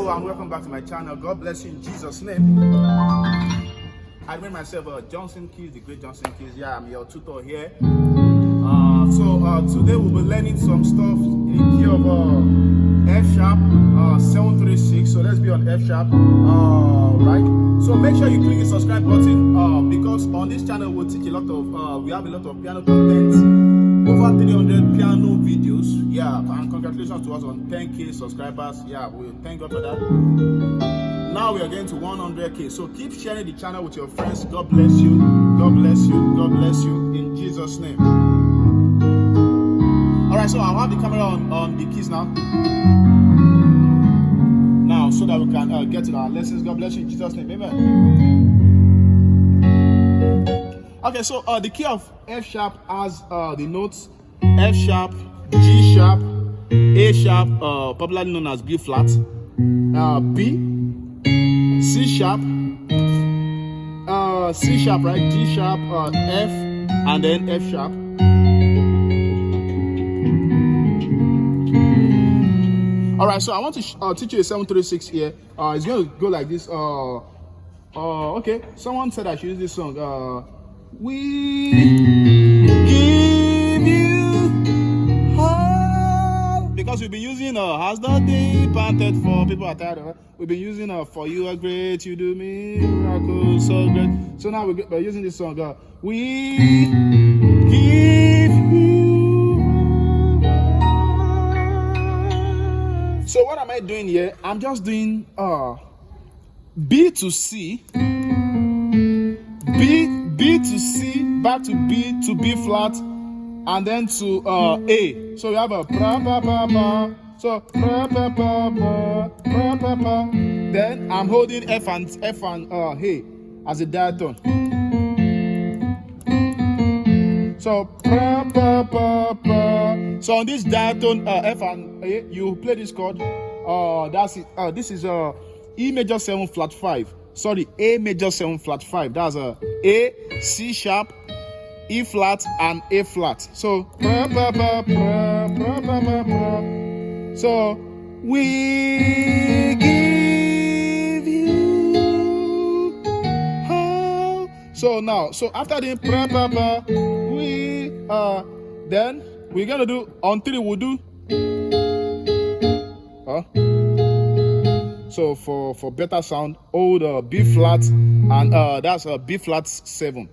Hello and welcome back to my channel. God bless you in Jesus' name. I made myself Johnsonkeyz, the great Johnsonkeyz. Yeah, I'm your tutor here. Today we'll be learning some stuff in key of F sharp 736. So let's be on F sharp. Right. So make sure you click the subscribe button because on this channel we'll teach a lot of we have a lot of piano content. Over 300 piano videos. Yeah, and congratulations to us on 10K subscribers. Yeah, we thank God for that. Now we are getting to 100K. So keep sharing the channel with your friends. God bless you. God bless you. God bless you in Jesus' name. All right, so I'll have the camera on the keys now. Now, so that we can get to our lessons. God bless you in Jesus' name. Amen. Okay, so the key of F sharp has the notes F sharp, G sharp, A sharp, popularly known as B flat, B, C sharp, right, G sharp, F, and then F sharp. All right, so I want to teach you a 736 here. It's going to go like this. Okay, someone said I should use this song. We give you all, because we've been using has the day panted for people are tired of it. We've been using for you are great, you do miracles so great. So now we're using this song. We give you all. So what am I doing here? I'm just doing B to C, B to C, back to B flat, and then to A. So we have a pra pa pa pa. So pra pa pa pa pra pa pa. Then I'm holding F and hey as a diatone. So pra pa pa pa. So on this diatone F and A, you play this chord. That's it. This is E major 7 flat 5. Sorry, A major 7 flat 5. That's A, C sharp, E flat, and A flat. So pra pa pa pra pra pa pa pra. So we give you all. So now, so after the pra pa pa, we then we're gonna do on 3. We'll do so for better sound, hold B flat, and that's B flat 7.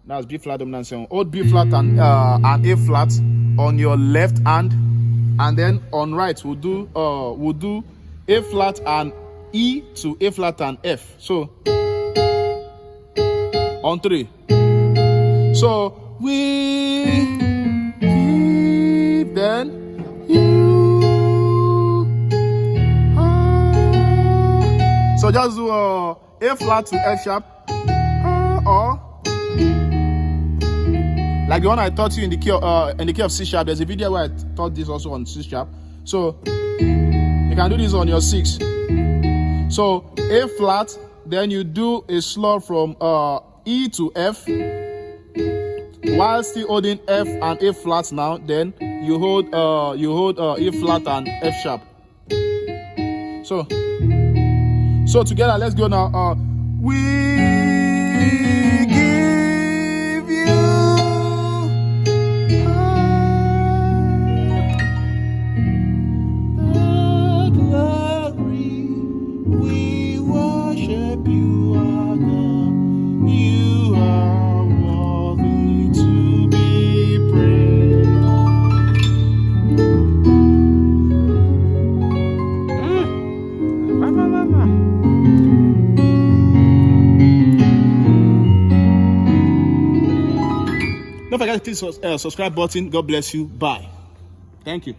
That's B flat dominant 7. Hold B flat and A flat on your left hand, and then on right we'll do A flat and E to A flat and F. So on 3. So we give then you. So just do A flat to F sharp, or like the one I taught you in the key of C sharp. There's a video where I taught this also on C sharp. So you can do this on your 6. So A flat, then you do a slur from E to F, while still holding F and A flat. Now then you hold E flat and F sharp. So together, let's go now. We give you all the glory. We worship you, our God. You are worthy to be praised. Don't forget to click the subscribe button. God bless you. Bye. Thank you.